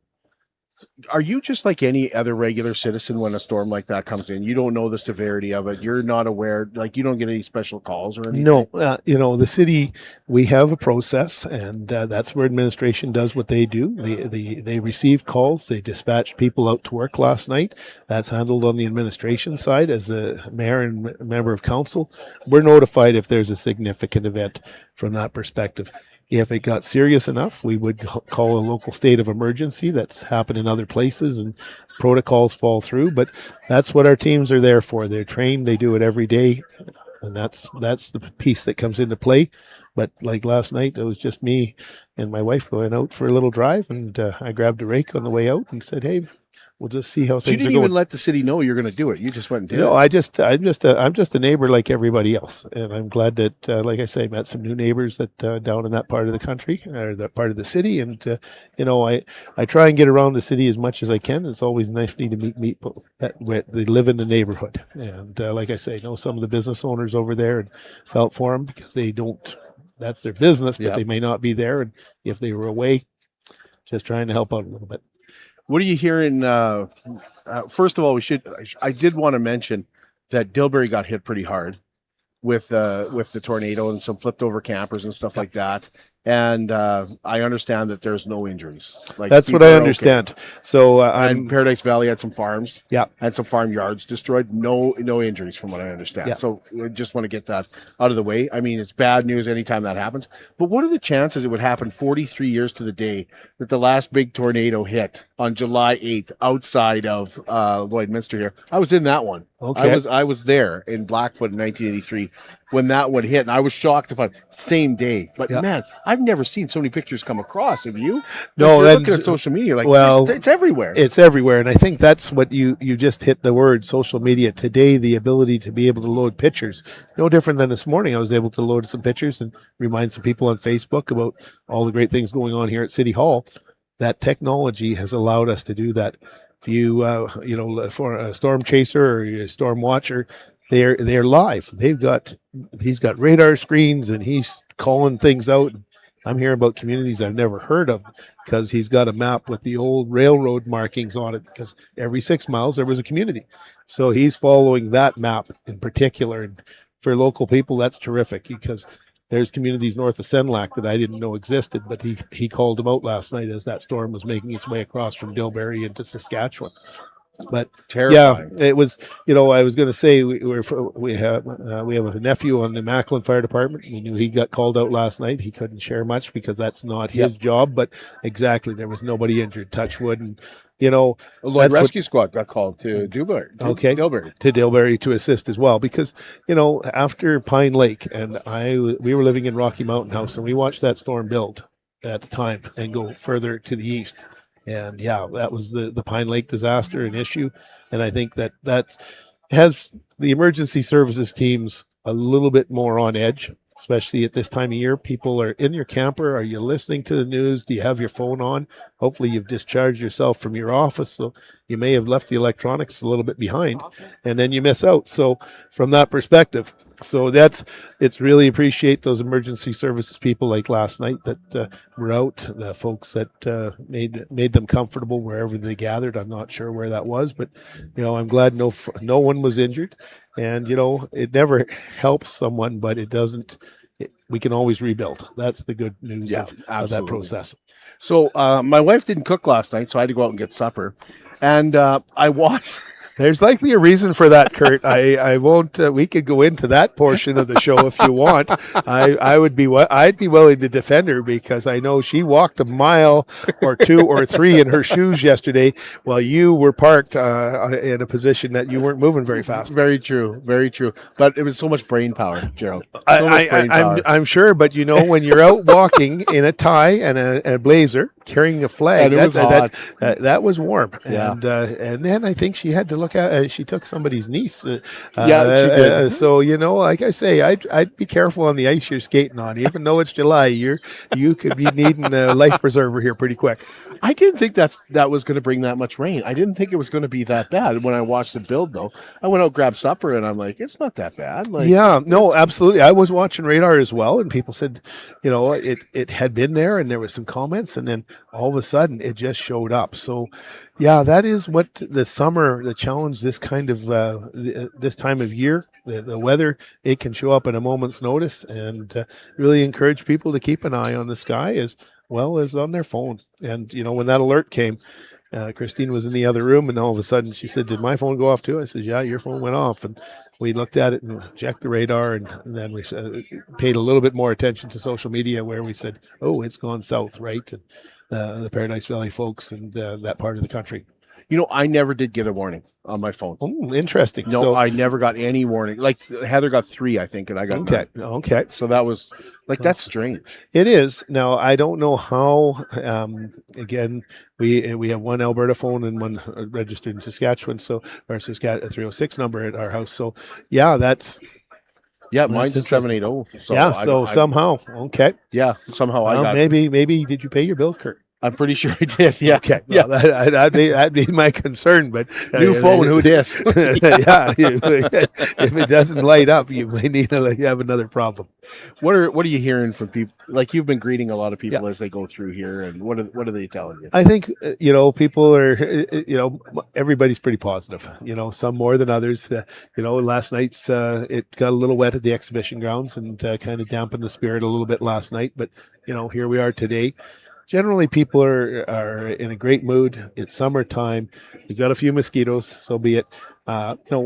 Are you just like any other regular citizen when a storm like that comes in? You don't know the severity of it. You're not aware, like you don't get any special calls or anything? No, the city, we have a process, and that's where administration does what they do. They receive calls. They dispatched people out to work last night. That's handled on the administration side. As a mayor and member of council, we're notified if there's a significant event from that perspective. If it got serious enough, we would call a local state of emergency. That's happened in other places, and protocols fall through. But that's what our teams are there for. They're trained. They do it every day, and that's the piece that comes into play. But like last night, it was just me and my wife going out for a little drive, and I grabbed a rake on the way out and said, "Hey, we'll just see how things are going." You didn't even let the city know you're going to do it. You just went and did it. No, I'm just a neighbor like everybody else, and I'm glad that, like I say, I met some new neighbors that down in that part of the country or that part of the city, and I try and get around the city as much as I can. It's always nice for me to meet people that they live in the neighborhood, and like I say, know some of the business owners over there, and felt for them because they don't. That's their business, but they may not be there, and if they were away, just trying to help out a little bit. What are you hearing? First of all, I did want to mention that Dilbury got hit pretty hard with the tornado and some flipped over campers and stuff like that. And I understand that there's no injuries. Like, that's what I understand. Okay. So and Paradise Valley had some farms, and some farm yards destroyed. No injuries from what I understand. Yeah. So I just want to get that out of the way. I mean, it's bad news anytime that happens. But what are the chances it would happen 43 years to the day that the last big tornado hit on July 8th outside of Lloydminster here? I was in that one. Okay. I was there in Blackfoot in 1983 when that one hit, and I was shocked to find same day. But man, I've never seen so many pictures come across. Have you? No, you're looking at social media, like, it's everywhere. It's everywhere, and I think that's what you just hit the word, social media. Today, the ability to be able to load pictures, no different than this morning. I was able to load some pictures and remind some people on Facebook about all the great things going on here at City Hall. That technology has allowed us to do that. If you, for a storm chaser or a storm watcher, they're live. He's got radar screens and he's calling things out. I'm hearing about communities I've never heard of because he's got a map with the old railroad markings on it, because every 6 miles there was a community. So he's following that map in particular. And for local people, that's terrific, because there's communities north of Senlac that I didn't know existed, but he called them out last night as that storm was making its way across from Dilbury into Saskatchewan. But terrifying. Yeah, it was. I was going to say we have a nephew on the Macklin Fire Department. We knew he got called out last night. He couldn't share much because that's not his job. But exactly, there was nobody injured. Touch wood, and a Lloyd Rescue Squad got called to Dilbury. Dilbury to assist as well, because after Pine Lake and we were living in Rocky Mountain House, and we watched that storm build at the time and go further to the east. And that was the Pine Lake disaster, an issue. And I think that has the emergency services teams a little bit more on edge, especially at this time of year. People are in your camper. Are you listening to the news? Do you have your phone on? Hopefully you've discharged yourself from your office, so you may have left the electronics a little bit behind, and then you miss out. So from that perspective, it's really appreciate those emergency services people like last night that were out, the folks that made them comfortable wherever they gathered. I'm not sure where that was, but I'm glad no one was injured. And it never helps someone, but it doesn't. We can always rebuild. That's the good news of that process. So my wife didn't cook last night, so I had to go out and get supper. And I watched. There's likely a reason for that, Kurt. I won't. We could go into that portion of the show if you want. I'd be willing to defend her, because I know she walked a mile or 2 or 3 in her shoes yesterday while you were parked in a position that you weren't moving very fast. Very true, very true. But it was so much brain power, Gerald. I'm sure, but when you're out walking in a tie and a blazer, carrying a flag, and it was hot. That was warm. Yeah. And then I think she had to look she took somebody's niece. Yeah, she did. So like I say, I'd be careful on the ice you're skating on. Even though it's July, you could be needing a life preserver here pretty quick. I didn't think that was going to bring that much rain. I didn't think it was going to be that bad. When I watched the build, though, I went out, grabbed supper, and I'm like, it's not that bad. Like, yeah, no, absolutely. I was watching radar as well, and people said, it had been there, and there was some comments, and then all of a sudden it just showed up. So, yeah, that is what the summer, the challenge, this kind of this time of year, the weather, it can show up at a moment's notice, and really encourage people to keep an eye on the sky as well as on their phone. And when that alert came, Christine was in the other room, and all of a sudden she said, "Did my phone go off too?" I said, "Yeah, your phone went off." And we looked at it and checked the radar, and then we paid a little bit more attention to social media, where we said, "Oh, it's gone south, right?" And the Paradise Valley folks and that part of the country. I never did get a warning on my phone. Oh, interesting. No, So, I never got any warning. Like Heather got 3, I think, and I got okay, none. okay. So that was that's strange. It is. Now, I don't know how, again, we have one Alberta phone and one registered in Saskatchewan, so our Saskatchewan 306 number at our house. So, yeah, that's mine's a 780. So yeah, so somehow, okay. Yeah, somehow I Well, got maybe did you pay your bill, Kurt? I'm pretty sure I did. Yeah. Okay. Yeah. Well, that'd be my concern. But New phone, who dis? Yeah. If it doesn't light up, you may need to have another problem. What are you hearing from people? Like, you've been greeting a lot of people as they go through here, and what are they telling you? I think people are everybody's pretty positive. Some more than others. Last night's it got a little wet at the exhibition grounds and kind of dampened the spirit a little bit last night. But here we are today. Generally, people are in a great mood. It's summertime. We've got a few mosquitoes, so be it.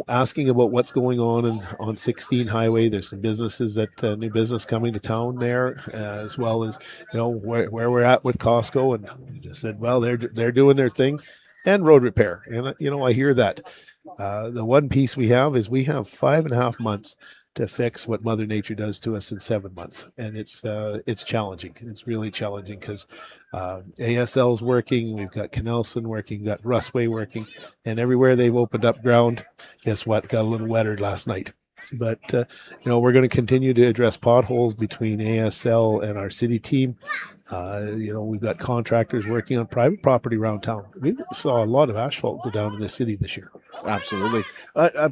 Asking about what's going on 16 Highway. There's some businesses new business coming to town there, as well as where we're at with Costco. And we just said, well, they're doing their thing, and road repair. And I hear that. The one piece we have is we have 5.5 months to fix what Mother Nature does to us in 7 months. And it's challenging. It's really challenging because ASL's working, we've got Canelson working, got Rusway working, and everywhere they've opened up ground, guess what? Got a little wetter last night. But, we're going to continue to address potholes between ASL and our city team. We've got contractors working on private property around town. We saw a lot of asphalt go down in the city this year. Absolutely.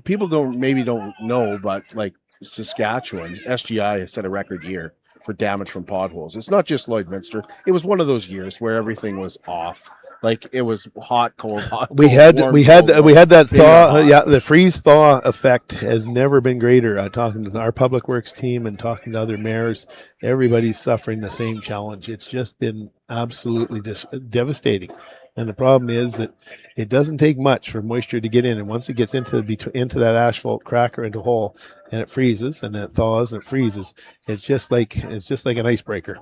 People don't know, but like Saskatchewan, SGI has set a record year for damage from potholes. It's not just Lloydminster. It was one of those years where everything was off. Like, it was hot, cold, hot. We had that thaw. The freeze thaw effect has never been greater. Talking to our public works team and talking to other mayors, everybody's suffering the same challenge. It's just been absolutely devastating. And the problem is that it doesn't take much for moisture to get in, and once it gets into that asphalt crack or into hole, and it freezes, and it thaws and it freezes, it's just like an icebreaker.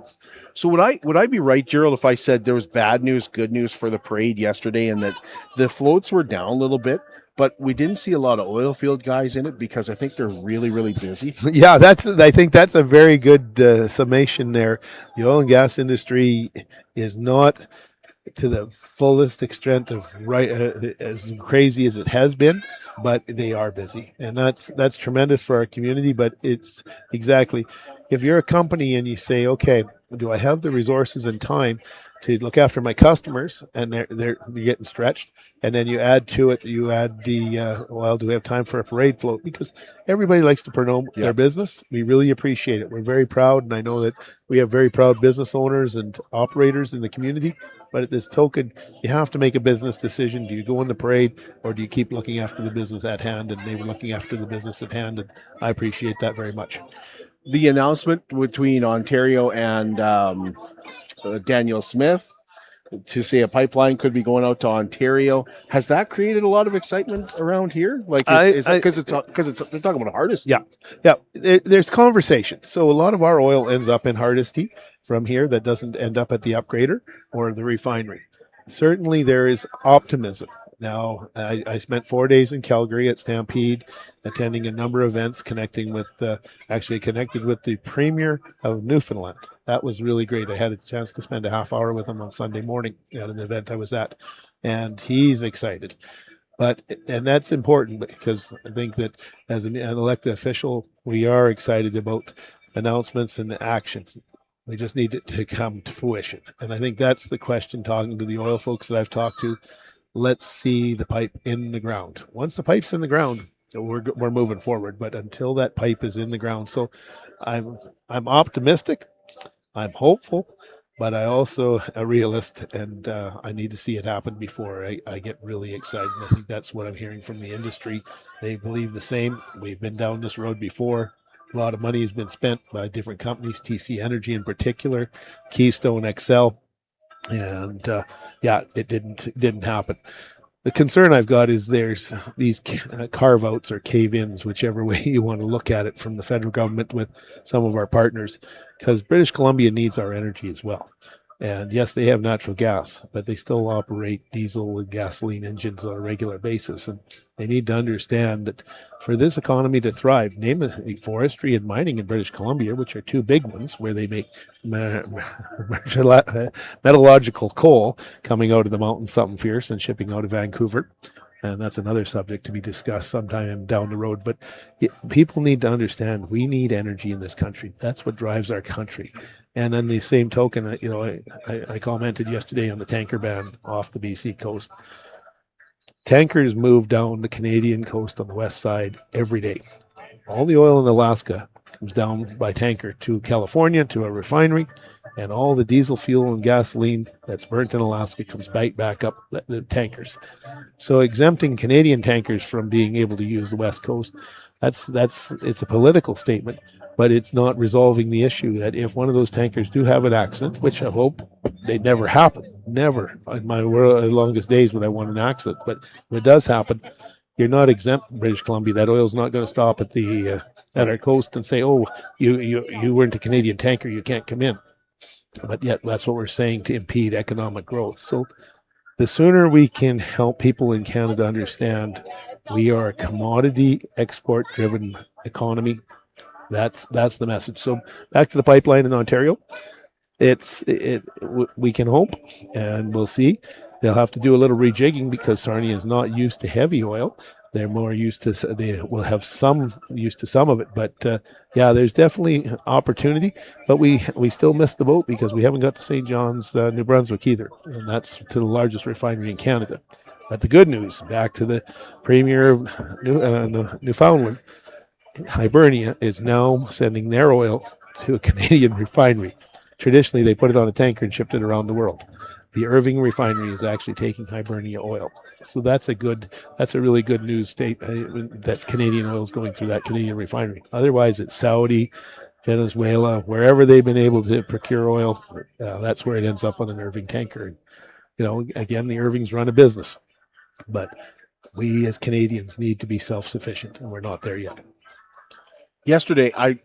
So would I be right, Gerald, if I said there was bad news, good news for the parade yesterday, and that the floats were down a little bit, but we didn't see a lot of oil field guys in it because I think they're really, really busy? Yeah, I think that's a very good summation there. The oil and gas industry is not to the fullest extent of as crazy as it has been, but they are busy, and that's tremendous for our community. But it's exactly, if you're a company and you say, okay, do I have the resources and time to look after my customers, and they're getting stretched, and then you add to it, do we have time for a parade float? Because everybody likes to promote their business. We really appreciate it. We're very proud, and I know that we have very proud business owners and operators in the community. But at this token, you have to make a business decision. Do you go in the parade, or do you keep looking after the business at hand? And they were looking after the business at hand, and I appreciate that very much. The announcement between Ontario and Daniel Smith to say a pipeline could be going out to Ontario, has that created a lot of excitement around here? Like, is that because they're talking about Hardisty? Yeah. There's conversation. So a lot of our oil ends up in Hardisty from here that doesn't end up at the upgrader or the refinery. Certainly there is optimism. Now, I spent 4 days in Calgary at Stampede, attending a number of events, connected with the Premier of Newfoundland. That was really great. I had a chance to spend a half hour with him on Sunday morning at an event I was at, and he's excited. And that's important because I think that as an elected official, we are excited about announcements and action. We just need it to come to fruition. And I think that's the question, talking to the oil folks that I've talked to. Let's see the pipe in the ground. Once the pipe's in the ground, we're moving forward. But until that pipe is in the ground, so I'm optimistic, I'm hopeful, but I also a realist, and I need to see it happen before I get really excited. And I think that's what I'm hearing from the industry. They believe the same. We've been down this road before. A lot of money has been spent by different companies, TC Energy in particular, Keystone XL, and it didn't happen. The concern I've got is there's these carve-outs or cave-ins, whichever way you want to look at it, from the federal government with some of our partners, because British Columbia needs our energy as well. And yes, they have natural gas, but they still operate diesel and gasoline engines on a regular basis. And they need to understand that for this economy to thrive, name forestry and mining in British Columbia, which are two big ones, where they make metallurgical coal coming out of the mountains, something fierce, and shipping out of Vancouver. And that's another subject to be discussed sometime down the road. But people need to understand we need energy in this country. That's what drives our country. And on the same token, I commented yesterday on the tanker ban off the BC coast. Tankers move down the Canadian coast on the west side every day. All the oil in Alaska comes down by tanker to California, to a refinery, and all the diesel fuel and gasoline that's burnt in Alaska comes back up the tankers. So exempting Canadian tankers from being able to use the west coast, it's a political statement, but it's not resolving the issue that if one of those tankers do have an accident, which I hope they never happen, never in my longest days would I want an accident, but if it does happen, you're not exempt in British Columbia. That oil's not going to stop at our coast and say, oh, you weren't a Canadian tanker, you can't come in. But yet that's what we're saying to impede economic growth. So the sooner we can help people in Canada understand we are a commodity export driven economy, that's the message. So back to the pipeline in Ontario. We can hope, and we'll see. They'll have to do a little rejigging because Sarnia is not used to heavy oil. They're more used to, they will have some used to some of it. But there's definitely opportunity. But we still missed the boat because we haven't got to St. John's, New Brunswick either. And that's to the largest refinery in Canada. But the good news, back to the Premier of Newfoundland, Hibernia is now sending their oil to a Canadian refinery. Traditionally, they put it on a tanker and shipped it around the world. The Irving refinery is actually taking Hibernia oil. So that's a really good news state that Canadian oil is going through that Canadian refinery. Otherwise, it's Saudi, Venezuela, wherever they've been able to procure oil, that's where it ends up on an Irving tanker. And, again, the Irvings run a business. But we as Canadians need to be self-sufficient, and we're not there yet. Yesterday, I'm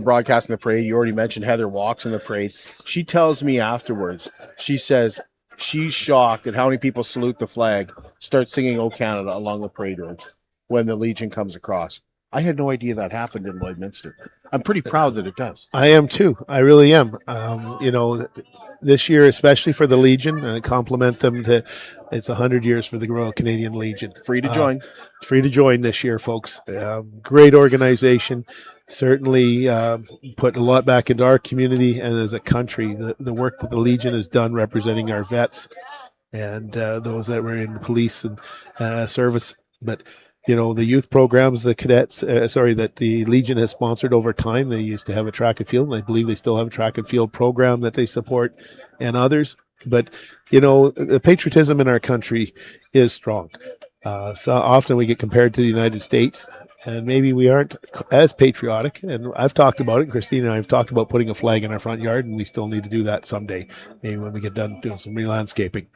broadcasting the parade. You already mentioned Heather walks in the parade. She tells me afterwards, she says she's shocked at how many people salute the flag, start singing "O Canada" along the parade road when the Legion comes across. I had no idea that happened in Lloydminster. I'm pretty proud that it does. I am too. I really am. This year, especially for the Legion, and I compliment them it's 100 years for the Royal Canadian Legion. Free to join. Free to join this year, folks. Great organization. Certainly put a lot back into our community and as a country. The work that the Legion has done representing our vets and those that were in the police and service. But the youth programs, the cadets, that the Legion has sponsored over time. They used to have a track and field, and I believe they still have a track and field program that they support, and others. But, the patriotism in our country is strong. So often we get compared to the United States, and maybe we aren't as patriotic. And I've talked about it. Christine and I have talked about putting a flag in our front yard, and we still need to do that someday, maybe when we get done doing some re-landscaping.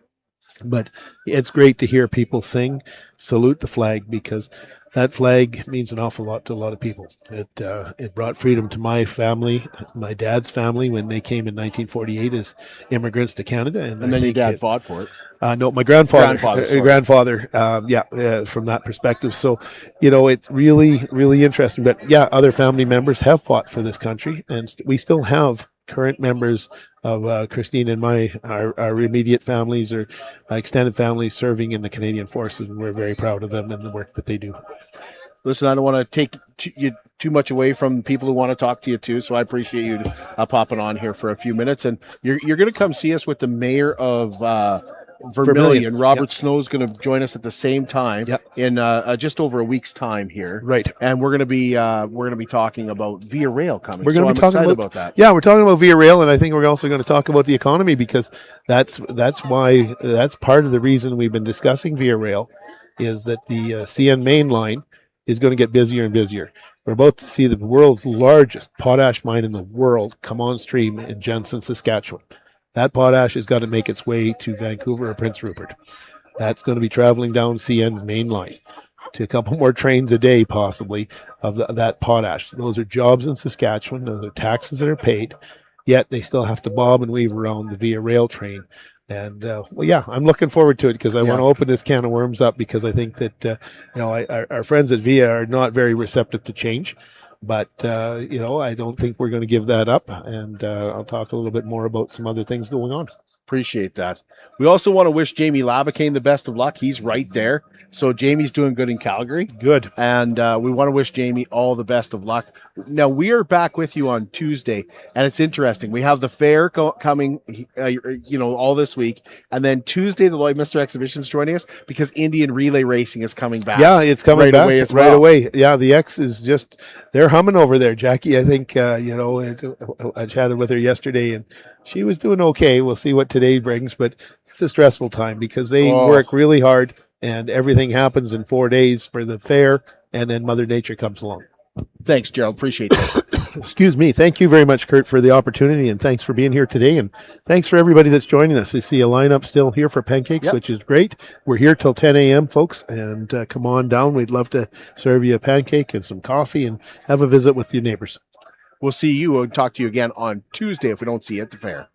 But it's great to hear people sing, salute the flag, because that flag means an awful lot to a lot of people. It brought freedom to my family, my dad's family, when they came in 1948 as immigrants to Canada. And then your dad fought for it. No, my grandfather, from that perspective. So, it's really, really interesting. But other family members have fought for this country, and we still have current members of Christine and our immediate families or extended families serving in the Canadian Forces, and we're very proud of them and the work that they do. Listen, I don't want to take you too much away from people who want to talk to you too, so I appreciate you popping on here for a few minutes. And you're going to come see us with the mayor of Vermilion. Robert Snow's going to join us at the same time in just over a week's time here. Right, and we're going to be talking about Via Rail coming. We're going to be talking about that. Yeah, we're talking about Via Rail, and I think we're also going to talk about the economy, because that's part of the reason we've been discussing Via Rail, is that the CN main line is going to get busier and busier. We're about to see the world's largest potash mine in the world come on stream in Jensen, Saskatchewan. That potash has got to make its way to Vancouver or Prince Rupert. That's going to be traveling down CN's main line to a couple more trains a day, possibly, of that potash. Those are jobs in Saskatchewan. Those are taxes that are paid, yet they still have to bob and weave around the Via Rail train. And I'm looking forward to it, because I want to open this can of worms up, because I think that our friends at Via are not very receptive to change, but I don't think we're going to give that up. And I'll talk a little bit more about some other things going on. Appreciate that. We also want to wish Jamie Labacane the best of luck. He's right there. So Jamie's doing good in Calgary. Good. And we want to wish Jamie all the best of luck. Now, we are back with you on Tuesday, and it's interesting. We have the fair coming, all this week. And then Tuesday, the Lloydminster Exhibition's joining us, because Indian Relay Racing is coming back. Yeah, it's coming back away as right well. away. Yeah, the X is they're humming over there. Jackie, I think, I chatted with her yesterday, and she was doing okay. We'll see what today brings, but it's a stressful time, because they work really hard, and everything happens in 4 days for the fair, and then Mother Nature comes along. Thanks, Gerald. Appreciate that. Excuse me. Thank you very much, Kurt, for the opportunity, and thanks for being here today, and thanks for everybody that's joining us. I see a lineup still here for pancakes, which is great. We're here till 10 a.m., folks, and come on down. We'd love to serve you a pancake and some coffee and have a visit with your neighbors. We'll see you and talk to you again on Tuesday if we don't see you at the fair.